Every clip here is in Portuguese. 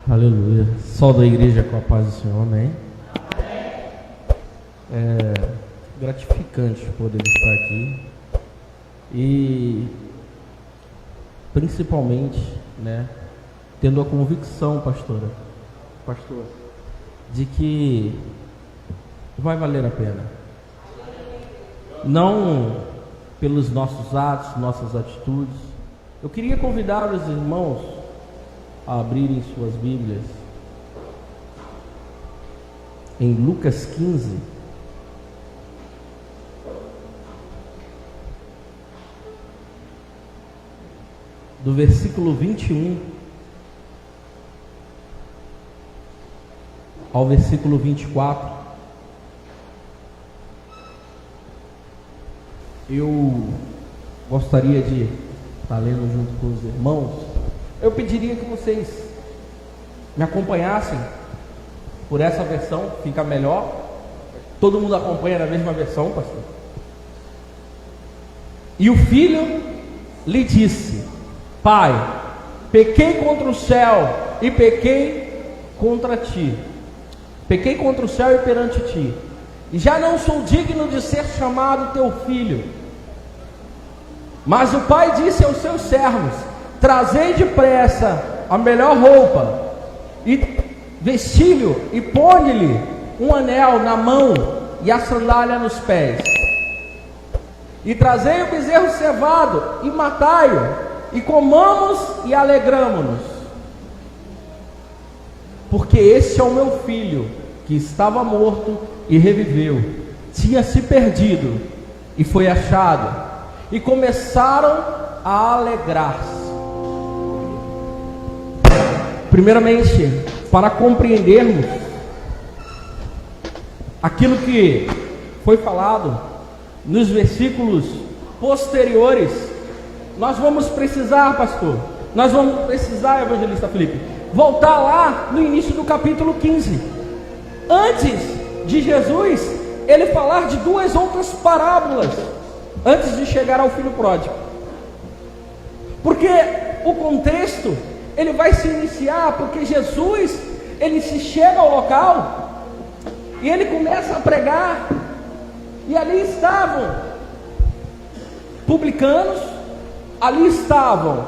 Aleluia. Sol da igreja com a paz do Senhor, amém. É gratificante poder estar aqui e principalmente, tendo a convicção, pastor, de que vai valer a pena. Não pelos nossos atos, nossas atitudes. Eu queria convidar os irmãos a abrirem suas Bíblias em Lucas 15, do versículo 21 ao versículo 24. Eu gostaria de estar lendo junto com os irmãos. Eu pediria que vocês me acompanhassem por essa versão, fica melhor. Todo mundo acompanha na mesma versão, pastor. E o filho lhe disse: Pai, pequei contra o céu e pequei contra ti. Pequei contra o céu e perante ti, e já não sou digno de ser chamado teu filho. Mas o pai disse aos seus servos: Trazei depressa a melhor roupa, e vesti-lhe, e põe-lhe um anel na mão e a sandália nos pés. E trazei o bezerro cevado, e matai-o, e comamos e alegramo-nos. Porque este é o meu filho, que estava morto e reviveu, tinha se perdido e foi achado. E começaram a alegrar-se. Primeiramente, para compreendermos aquilo que foi falado nos versículos posteriores, nós vamos precisar, pastor, evangelista Felipe, voltar lá no início do capítulo 15. Antes de Jesus, ele falar de duas outras parábolas, antes de chegar ao filho pródigo. Porque o contexto, ele vai se iniciar, porque Jesus, ele se chega ao local, e ele começa a pregar, e ali estavam publicanos, ali estavam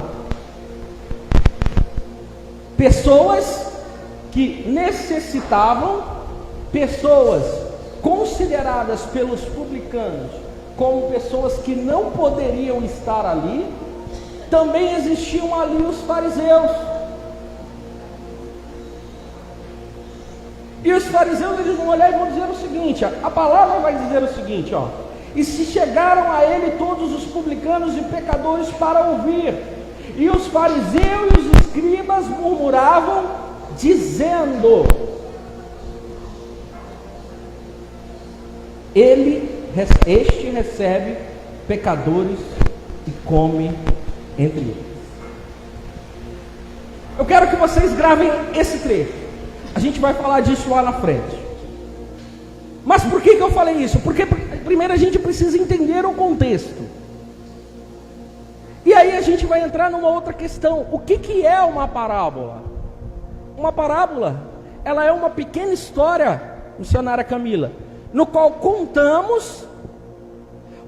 pessoas que necessitavam, pessoas consideradas pelos publicanos como pessoas que não poderiam estar ali. Também existiam ali os fariseus. E os fariseus, eles vão olhar e vão dizer o seguinte, a palavra vai dizer o seguinte, e se chegaram a ele todos os publicanos e pecadores para ouvir, e os fariseus e os escribas murmuravam, dizendo: este recebe pecadores e come entre eles. Eu quero que vocês gravem esse trecho. A gente vai falar disso lá na frente. Mas por que eu falei isso? Porque primeiro a gente precisa entender o contexto. E aí a gente vai entrar numa outra questão. O que é uma parábola? Uma parábola, ela é uma pequena história, missionária Camila, no qual contamos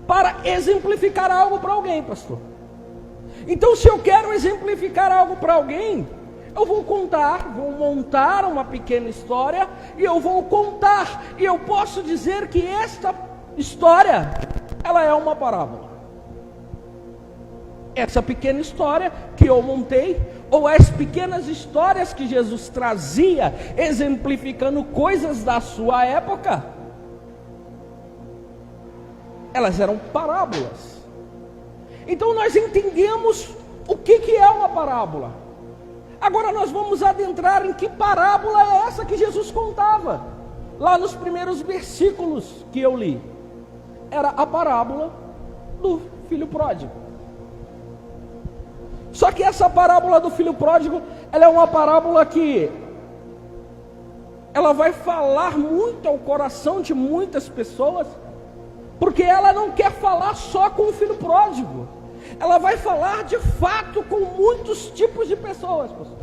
para exemplificar algo para alguém, pastor. Então, se eu quero exemplificar algo para alguém, eu vou montar uma pequena história, e eu vou contar, e eu posso dizer que esta história, ela é uma parábola. Essa pequena história que eu montei, ou as pequenas histórias que Jesus trazia, exemplificando coisas da sua época, elas eram parábolas. Então nós entendemos o que é uma parábola. Agora nós vamos adentrar em que parábola é essa que Jesus contava. Lá nos primeiros versículos que eu li, era a parábola do filho pródigo. Só que essa parábola do filho pródigo, ela é uma parábola que ela vai falar muito ao coração de muitas pessoas, porque ela não quer falar só com o filho pródigo, ela vai falar de fato com muitos tipos de pessoas, pastor.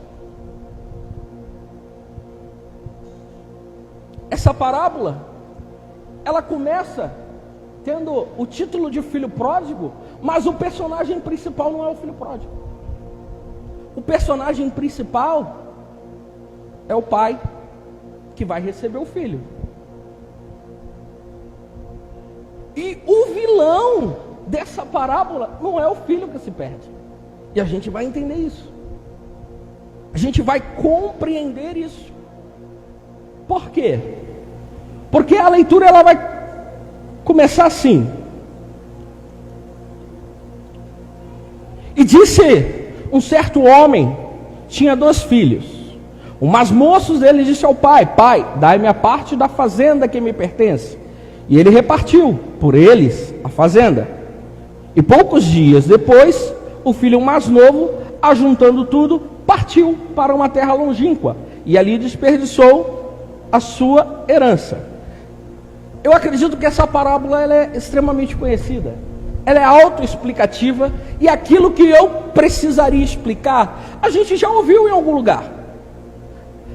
essa parábola, ela começa tendo o título de filho pródigo, mas o personagem principal não é o filho pródigo. O personagem principal é o pai que vai receber o filho. E o vilão dessa parábola não é o filho que se perde. E a gente vai entender isso. A gente vai compreender isso. Por quê? Porque a leitura ela vai começar assim. E disse um certo homem, tinha 2 filhos. O mais moço dele disse ao pai: Pai, dai-me a parte da fazenda que me pertence. E ele repartiu por eles a fazenda. E poucos dias depois, o filho mais novo, ajuntando tudo, partiu para uma terra longínqua e ali desperdiçou a sua herança. Eu acredito que essa parábola ela é extremamente conhecida. Ela é autoexplicativa e aquilo que eu precisaria explicar, a gente já ouviu em algum lugar.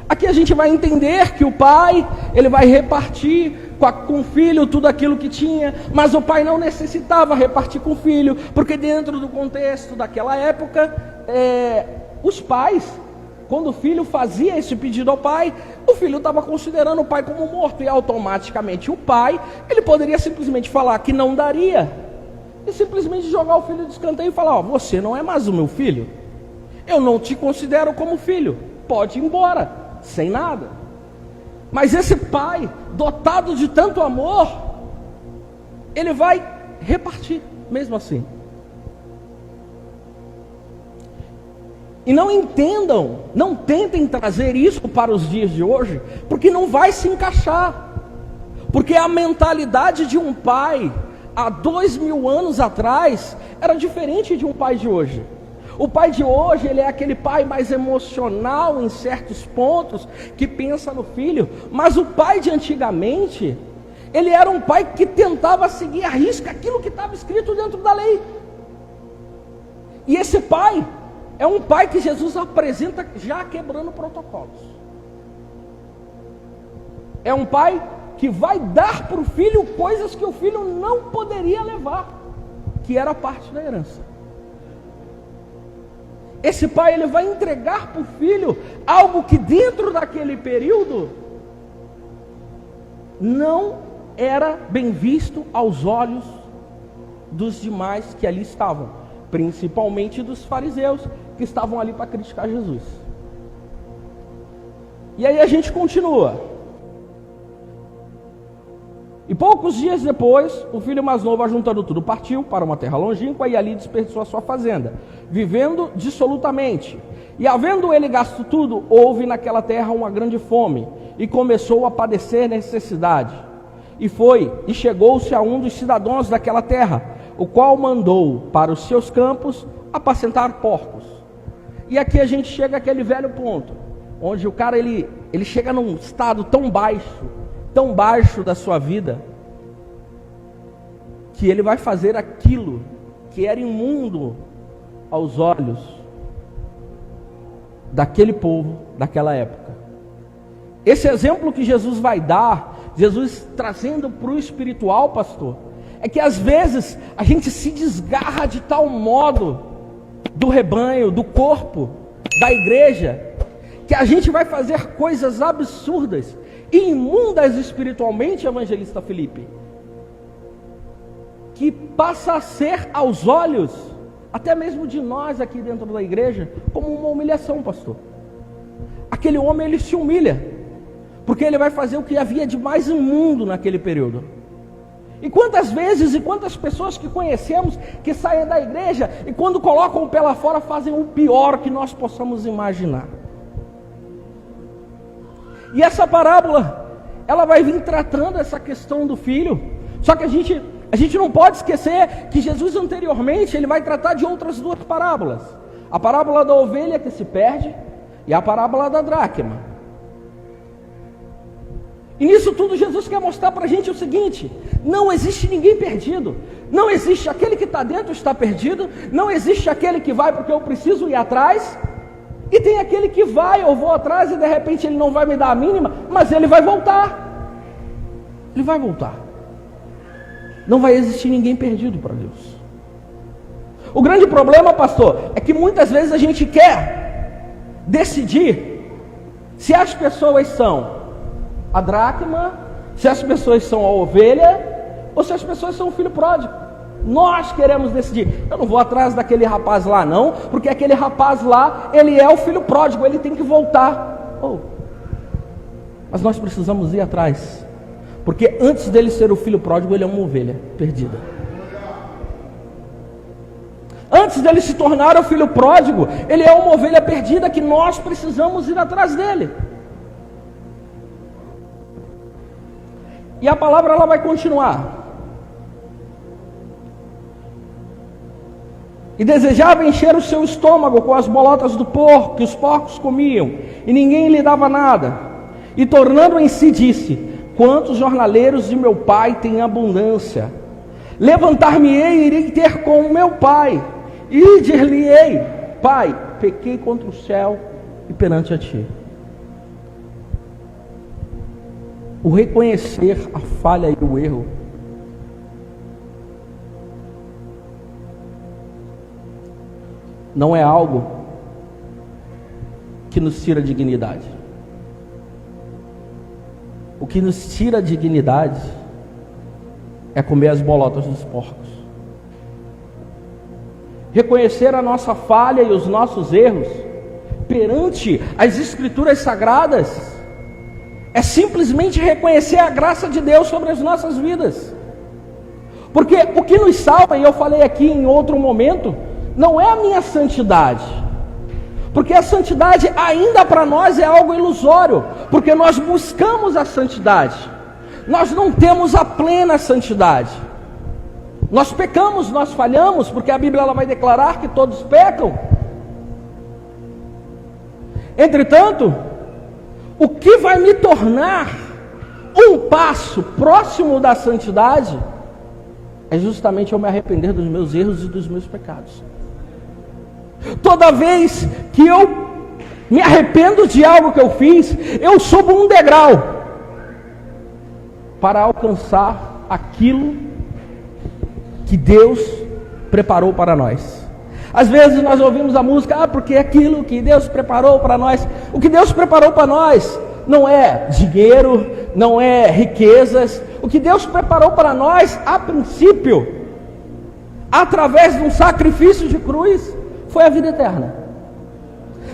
Aqui a gente vai entender que o pai, ele vai repartir com o filho tudo aquilo que tinha, mas o pai não necessitava repartir com o filho, porque dentro do contexto daquela época, os pais, quando o filho fazia esse pedido ao pai, o filho estava considerando o pai como morto, e automaticamente o pai, ele poderia simplesmente falar que não daria, e simplesmente jogar o filho de escanteio e falar: você não é mais o meu filho, eu não te considero como filho, pode ir embora, sem nada. Mas esse pai, dotado de tanto amor, ele vai repartir, mesmo assim. E não entendam, não tentem trazer isso para os dias de hoje, porque não vai se encaixar. Porque a mentalidade de um pai, há 2000 anos atrás, era diferente de um pai de hoje. O pai de hoje, ele é aquele pai mais emocional em certos pontos, que pensa no filho. Mas o pai de antigamente, ele era um pai que tentava seguir à risca aquilo que estava escrito dentro da lei. E esse pai é um pai que Jesus apresenta já quebrando protocolos. É um pai que vai dar para o filho coisas que o filho não poderia levar, que era parte da herança. Esse pai, ele vai entregar para o filho algo que dentro daquele período não era bem visto aos olhos dos demais que ali estavam, principalmente dos fariseus que estavam ali para criticar Jesus. E aí a gente continua. E poucos dias depois, o filho mais novo, ajuntando tudo, partiu para uma terra longínqua e ali desperdiçou a sua fazenda, vivendo dissolutamente. E havendo ele gasto tudo, houve naquela terra uma grande fome, e começou a padecer necessidade. E chegou-se a um dos cidadãos daquela terra, o qual mandou para os seus campos apacentar porcos. E aqui a gente chega àquele velho ponto, onde o cara ele chega num estado tão baixo da sua vida, que ele vai fazer aquilo que era imundo aos olhos daquele povo, daquela época. Esse exemplo que Jesus vai dar, Jesus trazendo para o espiritual, pastor, é que às vezes a gente se desgarra de tal modo do rebanho, do corpo, da igreja, que a gente vai fazer coisas absurdas e imundas espiritualmente, evangelista Felipe, que passa a ser aos olhos, até mesmo de nós aqui dentro da igreja, como uma humilhação, pastor. Aquele homem, ele se humilha, porque ele vai fazer o que havia de mais imundo naquele período. E quantas vezes e quantas pessoas que conhecemos, que saem da igreja, e quando colocam o pé lá fora, fazem o pior que nós possamos imaginar. E essa parábola, ela vai vir tratando essa questão do filho. Só que a gente não pode esquecer que Jesus anteriormente, ele vai tratar de outras 2 parábolas. A parábola da ovelha que se perde e a parábola da dracma. E nisso tudo Jesus quer mostrar para a gente o seguinte: não existe ninguém perdido. Não existe aquele que está dentro está perdido. Não existe aquele que vai porque eu preciso ir atrás. E tem aquele que vai, eu vou atrás e de repente ele não vai me dar a mínima, mas ele vai voltar. Ele vai voltar. Não vai existir ninguém perdido para Deus. O grande problema, pastor, é que muitas vezes a gente quer decidir se as pessoas são a dracma, se as pessoas são a ovelha, ou se as pessoas são o filho pródigo. Nós queremos decidir. Eu não vou atrás daquele rapaz lá não, porque aquele rapaz lá, ele é o filho pródigo, ele tem que voltar. Mas nós precisamos ir atrás, porque antes dele ser o filho pródigo, ele é uma ovelha perdida. Antes dele se tornar o filho pródigo, ele é uma ovelha perdida que nós precisamos ir atrás dele. E a palavra ela vai continuar. E desejava encher o seu estômago com as bolotas do porco que os porcos comiam, e ninguém lhe dava nada. E tornando em si disse: quantos jornaleiros de meu pai têm abundância? Levantar-me-ei e irei ter com o meu pai, e dir-lhe-ei: pai, pequei contra o céu e perante a ti. O reconhecer a falha e o erro não é algo que nos tira a dignidade. O que nos tira a dignidade é comer as bolotas dos porcos. Reconhecer a nossa falha e os nossos erros perante as Escrituras Sagradas é simplesmente reconhecer a graça de Deus sobre as nossas vidas. Porque o que nos salva, e eu falei aqui em outro momento, não é a minha santidade. Porque a santidade ainda para nós é algo ilusório, porque nós buscamos a santidade. Nós não temos a plena santidade. Nós pecamos, nós falhamos, porque a Bíblia ela vai declarar que todos pecam. Entretanto, o que vai me tornar um passo próximo da santidade é justamente eu me arrepender dos meus erros e dos meus pecados. Toda vez que eu me arrependo de algo que eu fiz, eu subo um degrau para alcançar aquilo que Deus preparou para nós. Às vezes nós ouvimos a música, porque aquilo que Deus preparou para nós. O que Deus preparou para nós não é dinheiro, não é riquezas. O que Deus preparou para nós, a princípio, através de um sacrifício de cruz, foi a vida eterna.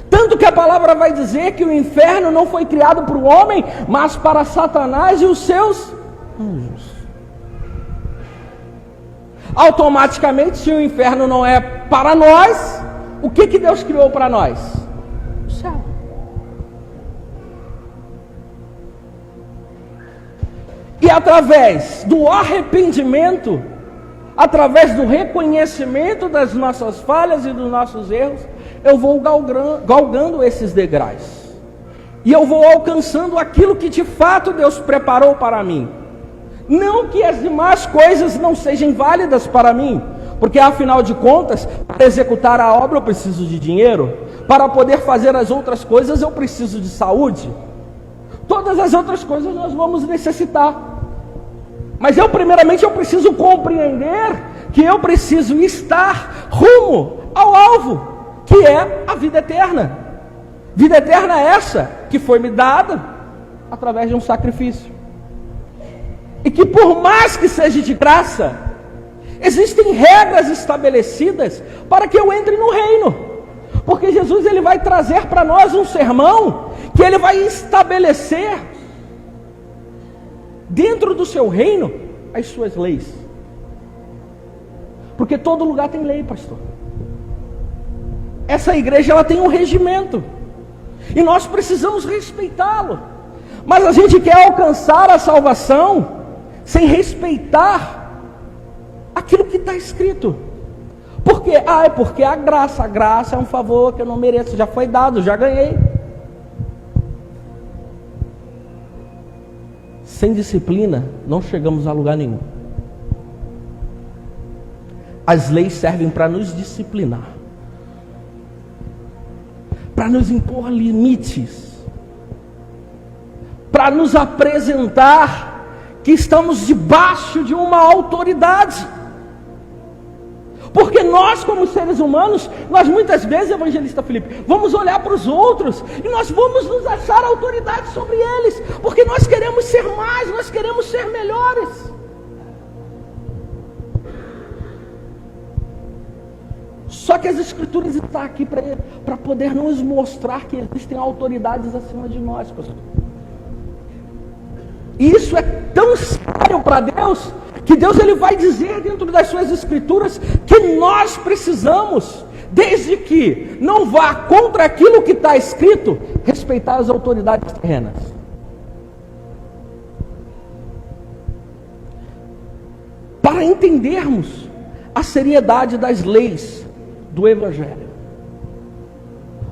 Tanto que a palavra vai dizer que o inferno não foi criado para o homem, mas para Satanás e os seus anjos. Automaticamente, se o inferno não é para nós, o que Deus criou para nós? O céu. E através do arrependimento, através do reconhecimento das nossas falhas e dos nossos erros, eu vou galgando esses degraus. E eu vou alcançando aquilo que de fato Deus preparou para mim. Não que as demais coisas não sejam válidas para mim, porque afinal de contas, para executar a obra eu preciso de dinheiro, para poder fazer as outras coisas eu preciso de saúde. Todas as outras coisas nós vamos necessitar. Mas primeiramente eu preciso compreender que eu preciso estar rumo ao alvo, que é a vida eterna. Vida eterna é essa que foi me dada através de um sacrifício. E que por mais que seja de graça, existem regras estabelecidas para que eu entre no reino. Porque Jesus ele vai trazer para nós um sermão que ele vai estabelecer dentro do seu reino as suas leis. Porque todo lugar tem lei, pastor. Essa igreja ela tem um regimento e nós precisamos respeitá-lo. Mas a gente quer alcançar a salvação sem respeitar aquilo que está escrito. Por quê? É porque a graça é um favor que eu não mereço, já foi dado, já ganhei. Sem disciplina, não chegamos a lugar nenhum. As leis servem para nos disciplinar, para nos impor limites, para nos apresentar que que estamos debaixo de uma autoridade. Porque nós, como seres humanos, nós muitas vezes, evangelista Felipe, vamos olhar para os outros e nós vamos nos achar autoridade sobre eles, porque nós queremos ser mais, nós queremos ser melhores. Só que as Escrituras estão aqui para poder nos mostrar que existem autoridades acima de nós, pastor. E isso é tão sério para Deus, que Deus ele vai dizer dentro das suas Escrituras que nós precisamos, desde que não vá contra aquilo que está escrito, respeitar as autoridades terrenas. Para entendermos a seriedade das leis do Evangelho,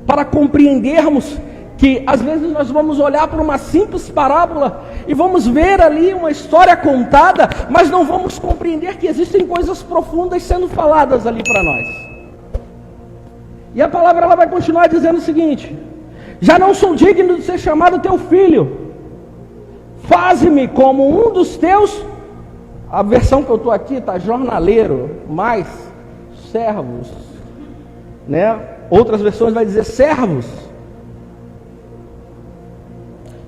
para compreendermos que às vezes nós vamos olhar para uma simples parábola e vamos ver ali uma história contada, mas não vamos compreender que existem coisas profundas sendo faladas ali para nós. E a palavra ela vai continuar dizendo o seguinte: já não sou digno de ser chamado teu filho, faze-me como um dos teus. A versão que eu estou aqui está jornaleiro, mais servos, né? Outras versões vai dizer servos.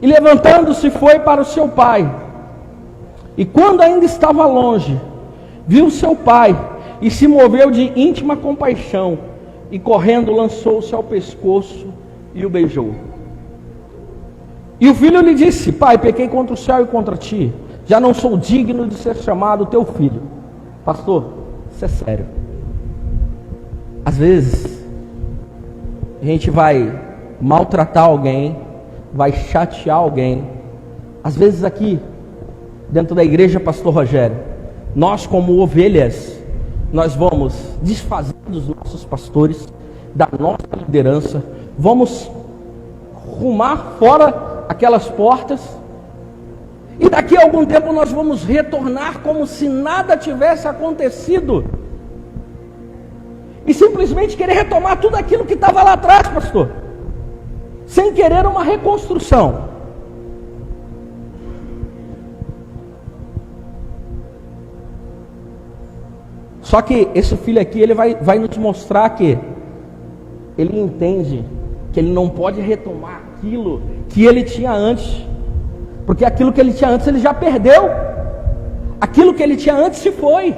E levantando-se foi para o seu pai, e quando ainda estava longe, viu seu pai, e se moveu de íntima compaixão, e correndo lançou-se ao pescoço e o beijou. E o filho lhe disse: pai, pequei contra o céu e contra ti, já não sou digno de ser chamado teu filho. Pastor, isso é sério. Às vezes a gente vai maltratar alguém, vai chatear alguém. Às vezes aqui dentro da igreja, pastor Rogério, nós como ovelhas, nós vamos desfazer dos nossos pastores, da nossa liderança, vamos rumar fora aquelas portas, e daqui a algum tempo nós vamos retornar como se nada tivesse acontecido, e simplesmente querer retomar tudo aquilo que estava lá atrás, pastor, sem querer uma reconstrução. Só que esse filho aqui, ele vai nos mostrar que ele entende que ele não pode retomar aquilo que ele tinha antes, porque aquilo que ele tinha antes ele já perdeu, aquilo que ele tinha antes se foi,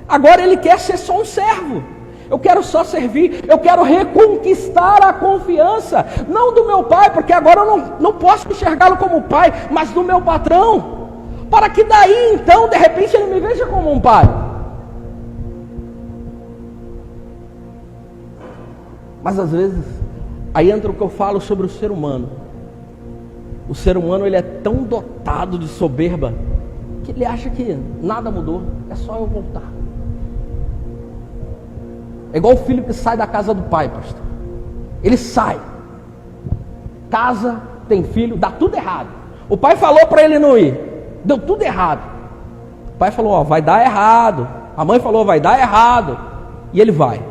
agora ele quer ser só um servo. Eu quero só servir, eu quero reconquistar a confiança, não do meu pai, porque agora eu não posso enxergá-lo como pai, mas do meu patrão, para que daí então, de repente, ele me veja como um pai. Mas às vezes, aí entra o que eu falo sobre o ser humano. O ser humano, ele é tão dotado de soberba, que ele acha que nada mudou, é só eu voltar. É igual o filho que sai da casa do pai, pastor. Ele sai, casa, tem filho, dá tudo errado. O pai falou para ele não ir, deu tudo errado. O pai falou, ó, vai dar errado. A mãe falou, vai dar errado. E ele vai.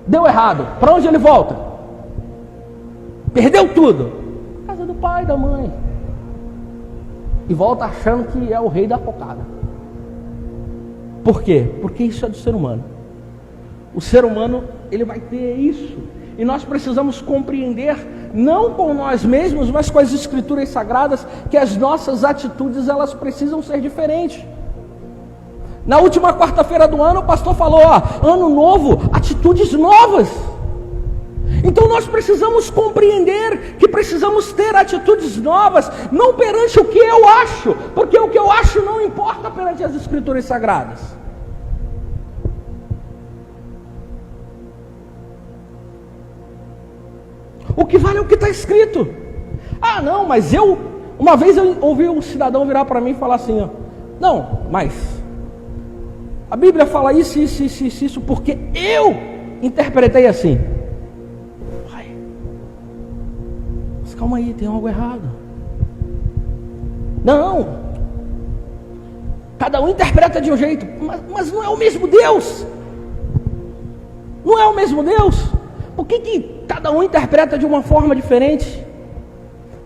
Deu errado. Para onde ele volta? Perdeu tudo. Casa do pai, da mãe. E volta achando que é o rei da cocada. Por quê? Porque isso é do ser humano. O ser humano, ele vai ter isso. E nós precisamos compreender, não com nós mesmos, mas com as Escrituras Sagradas, que as nossas atitudes, elas precisam ser diferentes. Na última quarta-feira do ano, o pastor falou, ó, ano novo, atitudes novas. Então nós precisamos compreender que precisamos ter atitudes novas, não perante o que eu acho, porque o que eu acho não importa perante as Escrituras Sagradas. O que vale é o que está escrito. Ah, não, mas uma vez eu ouvi um cidadão virar para mim e falar assim, ó, não, mas a Bíblia fala isso, porque eu interpretei assim. Pai, mas calma aí, tem algo errado. Não, cada um interpreta de um jeito, mas não é o mesmo Deus. Não é o mesmo Deus. Por que cada um interpreta de uma forma diferente?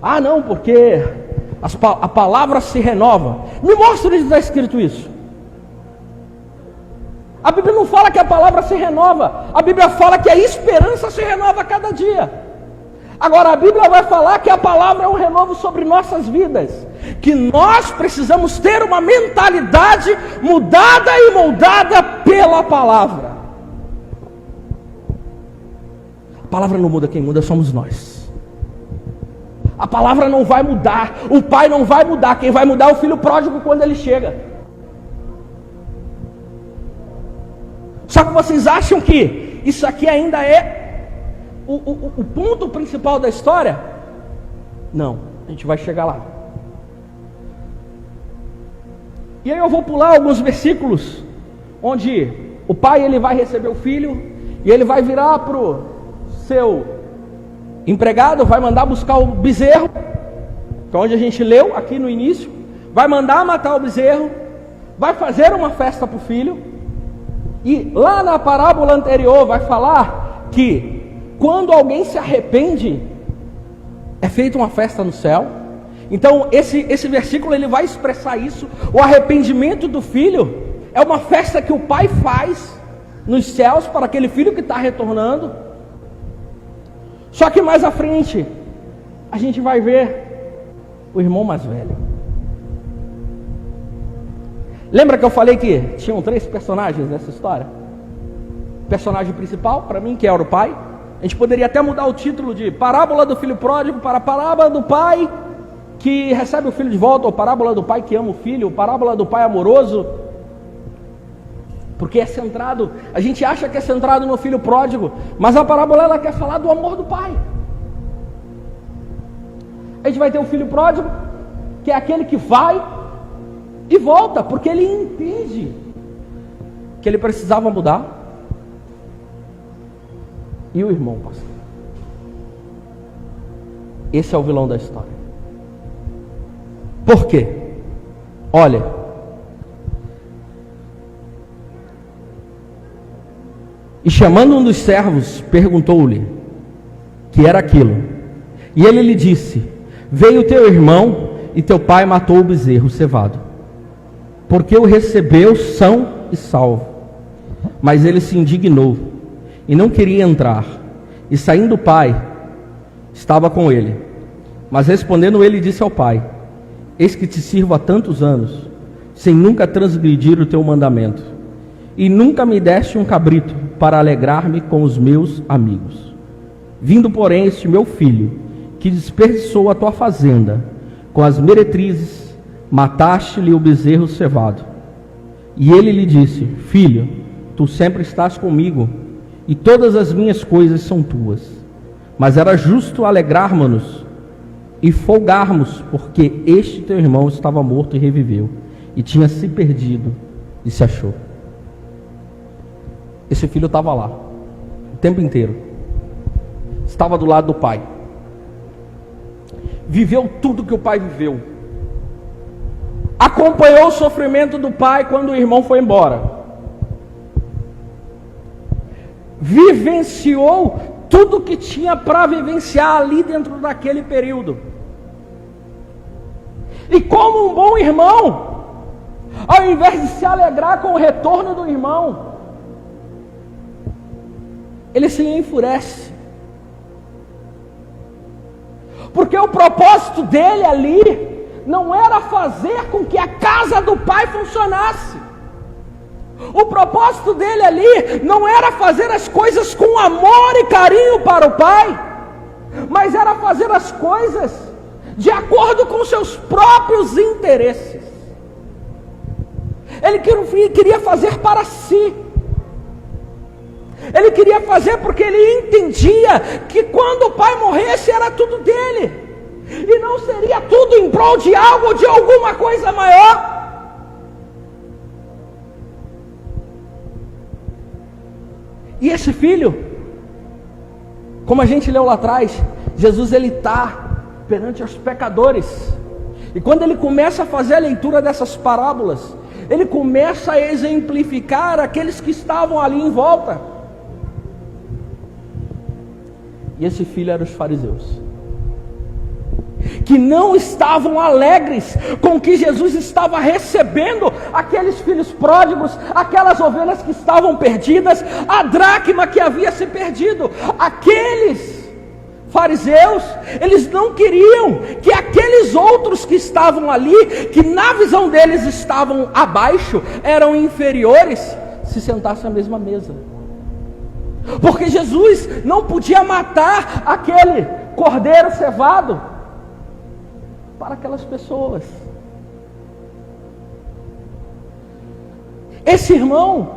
Ah, não, porque a palavra se renova. Me mostra onde está escrito isso. A Bíblia não fala que a palavra se renova. A Bíblia fala que a esperança se renova a cada dia. Agora a Bíblia vai falar que a palavra é um renovo sobre nossas vidas. Que nós precisamos ter uma mentalidade mudada e moldada pela palavra. A palavra não muda, quem muda somos nós. A palavra não vai mudar, o pai não vai mudar, quem vai mudar é o filho pródigo quando ele chega. Só que vocês acham que isso aqui ainda é o ponto principal da história? Não, a gente vai chegar lá. E aí eu vou pular alguns versículos, onde o pai ele vai receber o filho, e ele vai virar para o seu empregado, vai mandar buscar o bezerro, que é onde a gente leu aqui no início, vai mandar matar o bezerro, vai fazer uma festa para o filho. E lá na parábola anterior vai falar que quando alguém se arrepende, é feita uma festa no céu. Então esse versículo ele vai expressar isso. O arrependimento do filho é uma festa que o pai faz nos céus para aquele filho que está retornando. Só que mais à frente a gente vai ver o irmão mais velho. Lembra que eu falei que tinham 3 personagens nessa história? O personagem principal, para mim, que era o pai. A gente poderia até mudar o título de Parábola do Filho Pródigo para Parábola do Pai que recebe o filho de volta, ou Parábola do Pai que ama o filho, ou Parábola do Pai amoroso. Porque é centrado, a gente acha que é centrado no filho pródigo, mas a parábola ela quer falar do amor do pai. A gente vai ter o filho pródigo, que é aquele que vai e volta, porque ele entende que ele precisava mudar. E o irmão, pastor? Esse é o vilão da história. Por quê? Olha, e chamando um dos servos, perguntou-lhe que era aquilo. E ele lhe disse: veio teu irmão e teu pai matou o bezerro cevado, porque o recebeu são e salvo. Mas ele se indignou e não queria entrar. E saindo o pai, estava com ele. Mas respondendo ele, disse ao pai: eis que te sirvo há tantos anos, sem nunca transgredir o teu mandamento, e nunca me deste um cabrito para alegrar-me com os meus amigos. Vindo, porém, este meu filho, que desperdiçou a tua fazenda com as meretrizes, mataste-lhe o bezerro cevado. E ele lhe disse: filho, tu sempre estás comigo, e todas as minhas coisas são tuas. Mas era justo alegrarmos-nos e folgarmos, porque este teu irmão estava morto e reviveu, e tinha se perdido e se achou. Esse filho estava lá o tempo inteiro, estava do lado do pai, viveu tudo que o pai viveu, acompanhou o sofrimento do pai quando o irmão foi embora, vivenciou tudo que tinha para vivenciar ali dentro daquele período. E como um bom irmão, ao invés de se alegrar com o retorno do irmão, ele se enfurece, porque o propósito dele ali não era fazer com que a casa do pai funcionasse. O propósito dele ali não era fazer as coisas com amor e carinho para o pai, mas era fazer as coisas de acordo com seus próprios interesses. Ele queria fazer para si. Ele queria fazer porque ele entendia que quando o pai morresse era tudo dele, e não seria tudo em prol de algo, de alguma coisa maior. E esse filho, como a gente leu lá atrás, Jesus ele está perante os pecadores, e quando ele começa a fazer a leitura dessas parábolas, ele começa a exemplificar aqueles que estavam ali em volta. E esse filho era os fariseus, que não estavam alegres com o que Jesus estava recebendo, aqueles filhos pródigos, aquelas ovelhas que estavam perdidas, a dracma que havia se perdido. Aqueles fariseus, eles não queriam que aqueles outros que estavam ali, que na visão deles estavam abaixo, eram inferiores, se sentassem à mesma mesa. Porque Jesus não podia matar aquele cordeiro cevado para aquelas pessoas. Esse irmão,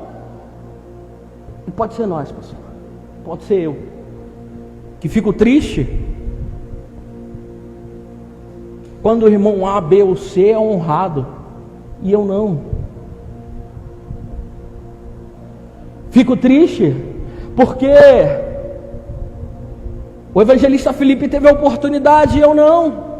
e pode ser nós, pastor, pode ser eu, que fico triste quando o irmão A, B ou C é honrado e eu não. Fico triste porque o evangelista Felipe teve a oportunidade e eu não.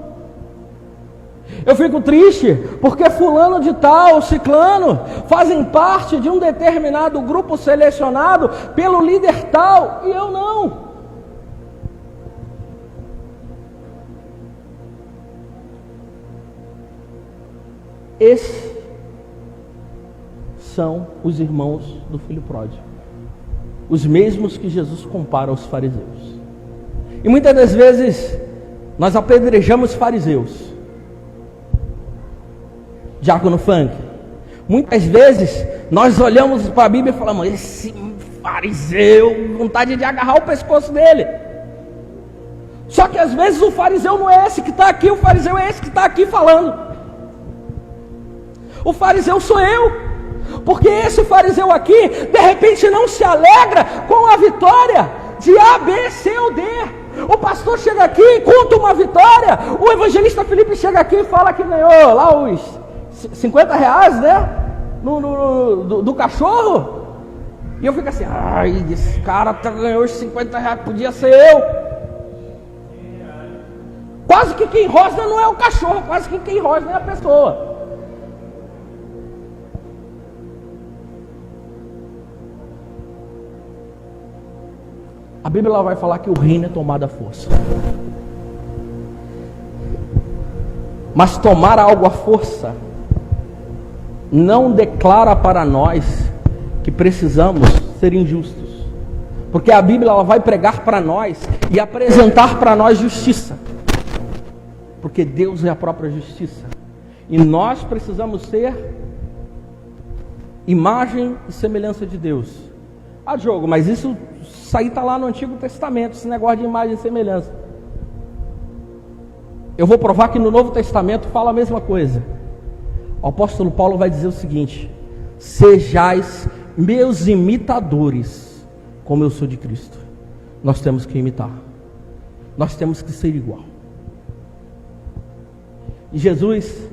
Eu fico triste porque fulano de tal, ciclano, fazem parte de um determinado grupo selecionado pelo líder tal e eu não. Esses são os irmãos do filho pródigo, os mesmos que Jesus compara aos fariseus. E muitas das vezes nós apedrejamos fariseus. Diácono Funk, muitas vezes nós olhamos para a Bíblia e falamos: esse fariseu, vontade de agarrar o pescoço dele. Só que às vezes o fariseu não é esse que está aqui, o fariseu é esse que está aqui falando. O fariseu sou eu, porque esse fariseu aqui, de repente não se alegra com a vitória de A, B, C ou D. O pastor chega aqui e conta uma vitória, o evangelista Felipe chega aqui e fala que ganhou lá os R$50, né? Do cachorro. E eu fico assim: ai, esse cara ganhou os R$50, podia ser eu. Quase que quem rosna não é o cachorro, quase que quem rosna é a pessoa. A Bíblia vai falar que o reino é tomado à força. Mas tomar algo à força não declara para nós que precisamos ser injustos. Porque a Bíblia ela vai pregar para nós e apresentar para nós justiça. Porque Deus é a própria justiça. E nós precisamos ser imagem e semelhança de Deus. Ah, Diogo, mas isso aí está lá no Antigo Testamento, esse negócio de imagem e semelhança. Eu vou provar que no Novo Testamento fala a mesma coisa. O apóstolo Paulo vai dizer o seguinte: sejais meus imitadores, como eu sou de Cristo. Nós temos que imitar. Nós temos que ser igual. E Jesus,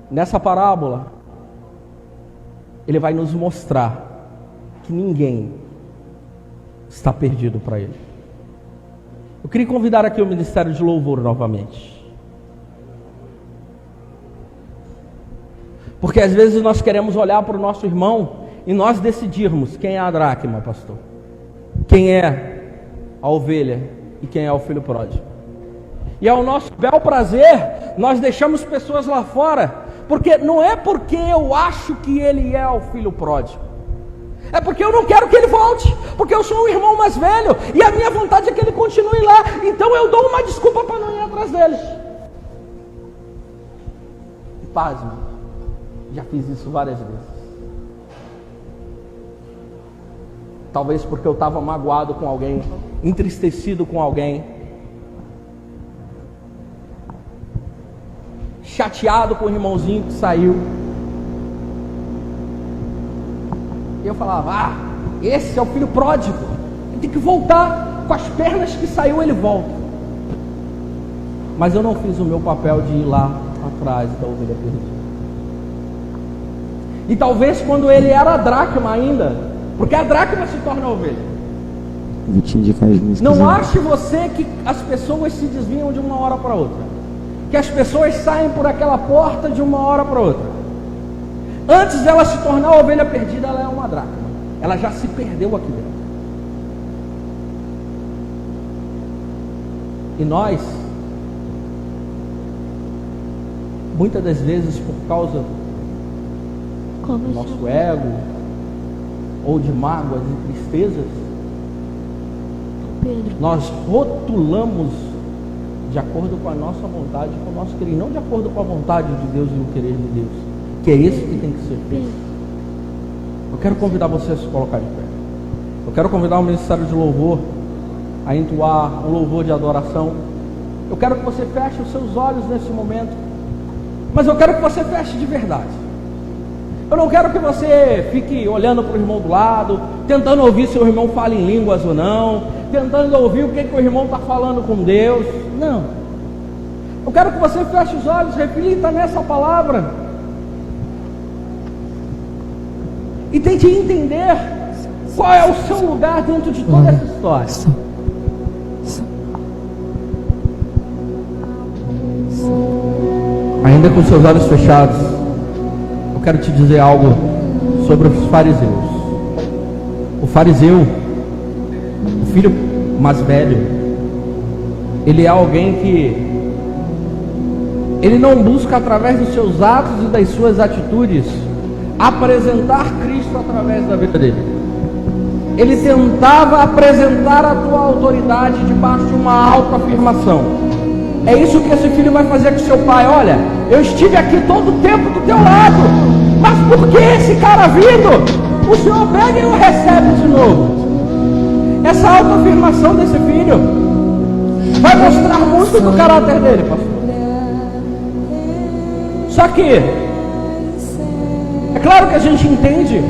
nessa parábola, ele vai nos mostrar que ninguém está perdido para ele. Eu queria convidar aqui o Ministério de Louvor novamente. Porque às vezes nós queremos olhar para o nosso irmão e nós decidirmos quem é a dracma, pastor, quem é a ovelha e quem é o filho pródigo. E ao nosso bel prazer, nós deixamos pessoas lá fora, porque não é porque eu acho que ele é o filho pródigo, é porque eu não quero que ele volte, porque eu sou um irmão mais velho e a minha vontade é que ele continue lá, então eu dou uma desculpa para não ir atrás dele. E pasme, já fiz isso várias vezes. Talvez porque eu estava magoado com alguém, entristecido com alguém, chateado com o irmãozinho que saiu. E eu falava: esse é o filho pródigo, ele tem que voltar, com as pernas que saiu ele volta. Mas eu não fiz o meu papel de ir lá atrás da ovelha perdida. E talvez quando ele era a dracma ainda, porque a dracma se torna a ovelha. Não ache você que as pessoas se desviam de uma hora para outra, que as pessoas saem por aquela porta de uma hora para outra. Antes dela se tornar a ovelha perdida, ela é uma dracma. Ela já se perdeu aqui dentro. E nós muitas das vezes por causa do nosso ego, ou de mágoas e tristezas, nós rotulamos de acordo com a nossa vontade, com o nosso querer, não de acordo com a vontade de Deus e o querer de Deus, que é esse que tem que ser feito. Eu quero convidar você a se colocar de pé. Eu quero convidar o ministério de louvor a entoar um louvor de adoração. Eu quero que você feche os seus olhos nesse momento, mas eu quero que você feche de verdade. Eu não quero que você fique olhando para o irmão do lado, tentando ouvir se o irmão fala em línguas ou não, tentando ouvir o que o irmão está falando com Deus. Não. Eu quero que você feche os olhos, reflita nessa palavra e tente entender qual é o seu lugar dentro de toda essa história. Ainda com seus olhos fechados, eu quero te dizer algo sobre os fariseus. O fariseu, o filho mais velho, ele é alguém que ele não busca através dos seus atos e das suas atitudes apresentar Cristo através da vida dele. Ele tentava apresentar a tua autoridade debaixo de uma autoafirmação. É isso que esse filho vai fazer com seu pai. Olha, eu estive aqui todo o tempo do teu lado, mas por que esse cara vindo, o Senhor pega e o recebe de novo? Essa autoafirmação desse filho vai mostrar muito do caráter dele, pastor. Só que é claro que a gente entende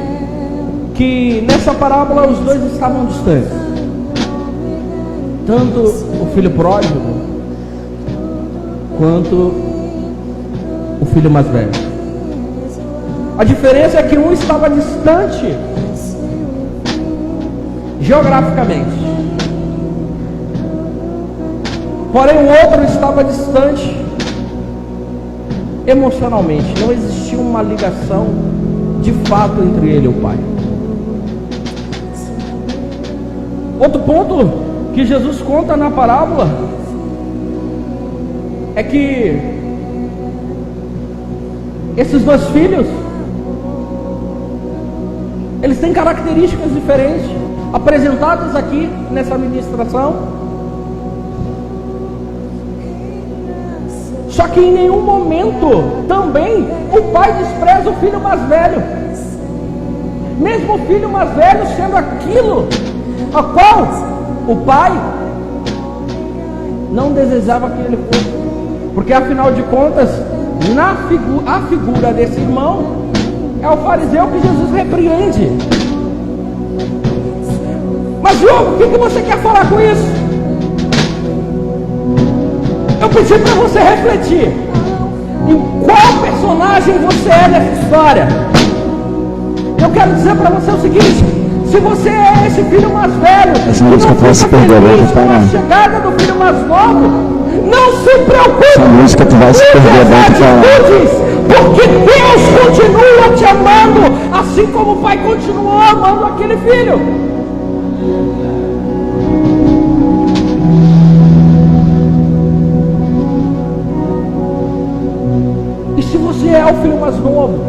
que nessa parábola os dois estavam distantes, tanto o filho pródigo quanto o filho mais velho. A diferença é que um estava distante geograficamente, porém o outro estava distante emocionalmente. Não existia uma ligação de fato entre ele e o pai. Outro ponto que Jesus conta na parábola é que esses dois filhos, eles têm características diferentes apresentadas aqui nessa ministração. Só que em nenhum momento também o pai despreza o filho mais velho, mesmo o filho mais velho sendo aquilo a qual o pai não desejava que ele fosse. Porque afinal de contas, a figura desse irmão é o fariseu que Jesus repreende. Mas Diogo, o que você quer falar com isso? Eu pedi para você refletir em qual personagem você é nessa história. Eu quero dizer para você o seguinte: se você é esse filho mais velho que não fica feliz com a chegada do filho mais novo, não se preocupe. Essa música tu vai se perder atitudes, porque Deus continua te amando, assim como o pai continuou amando aquele filho. E se você é o filho mais novo,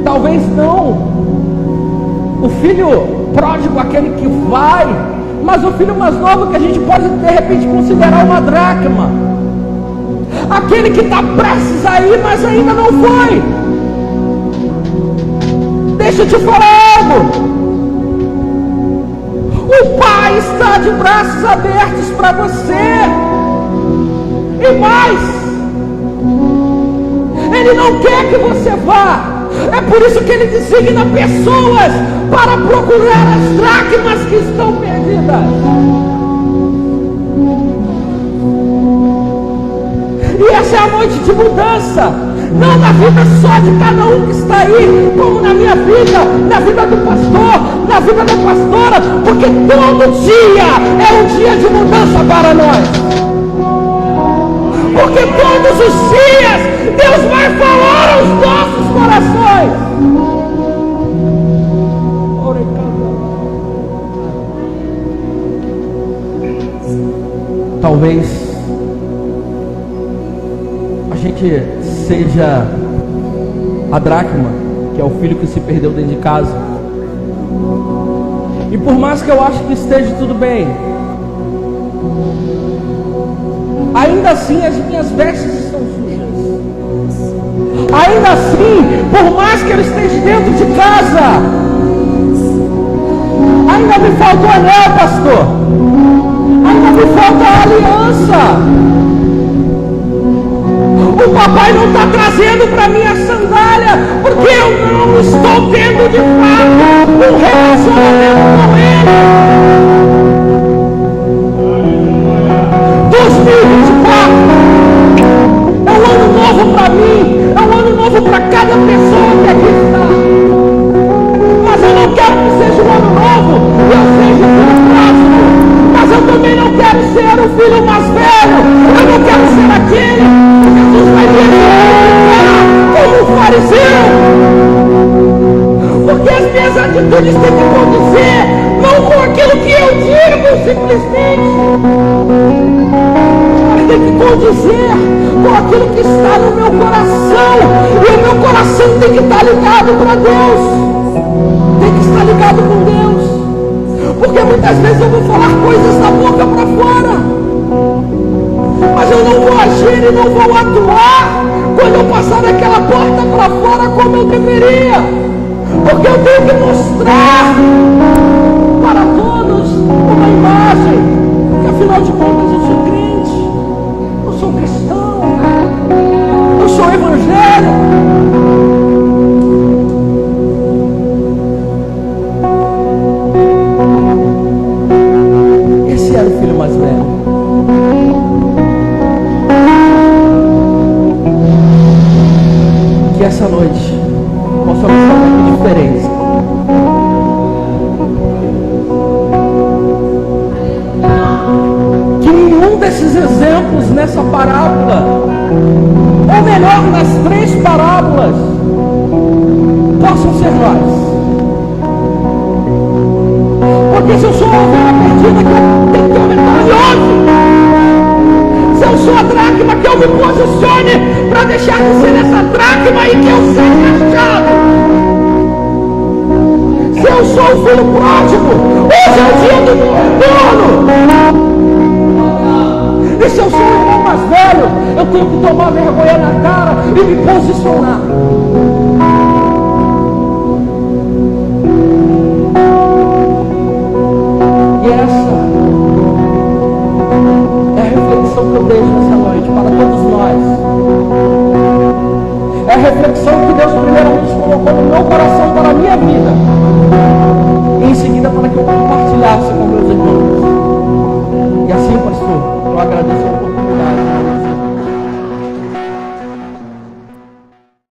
talvez não o filho pródigo, aquele que vai, mas o filho mais novo que a gente pode de repente considerar uma dracma, aquele que está prestes a ir, mas ainda não foi. Deixa eu te falar algo. O pai está de braços abertos para você, e mais, ele não quer que você vá. É por isso que ele designa pessoas para procurar as dracmas que estão perdidas. E essa é a noite de mudança, não na vida só de cada um que está aí, como na minha vida, na vida do pastor, na vida da pastora, porque todo dia é um dia de mudança para nós. Porque todos os dias Deus vai falar aos nossos corações. Talvez a gente seja a dracma, que é o filho que se perdeu dentro de casa. E por mais que eu ache que esteja tudo bem, ainda assim as minhas vestes estão sujas. Ainda assim, por mais que eu esteja dentro de casa, ainda me falta o anel, pastor. Ainda me falta a aliança. O papai não está trazendo para mim a sandália, porque eu não estou tendo de fato um relacionamento com ele. 2024 é um ano novo para mim, é um ano novo para cada pessoa que aqui está. Mas eu não quero que seja um ano novo e eu seja o filho próximo. Mas eu também não quero ser o filho mais velho. Eu não quero ser aquele que Jesus vai ver como um fariseu. Porque as minhas atitudes têm que condizer não com aquilo que eu digo simplesmente, mas tem que condizer com aquilo que está no meu coração. E o meu coração tem que estar ligado para Deus, tem que estar ligado com Deus. Porque muitas vezes eu vou falar coisas da boca para fora, mas eu não vou agir e não vou atuar quando eu passar daquela porta para fora como eu deveria. Porque eu tenho que mostrar para todos uma imagem, que afinal de contas eu sou crente, eu sou cristão, eu sou evangélico. Esse era o filho mais velho. Que essa noite possamos fazer diferença. Que nenhum desses exemplos nessa parábola, ou melhor, nas 3 parábolas, possam ser nós. Porque se eu sou a ovelha perdida, que eu tenho que aumentar e ouve. Se eu sou a dracma, que eu me posicione para deixar de ser essa dracma e que eu seja achado. Se eu sou o filho pródigo, hoje é o dia do retorno. E se eu sou o irmão mais velho, eu tenho que tomar vergonha na cara e me posicionar. E essa é a reflexão que eu deixo nessa noite para todos nós. É a reflexão que Deus primeiramente colocou no meu coração para a minha vida.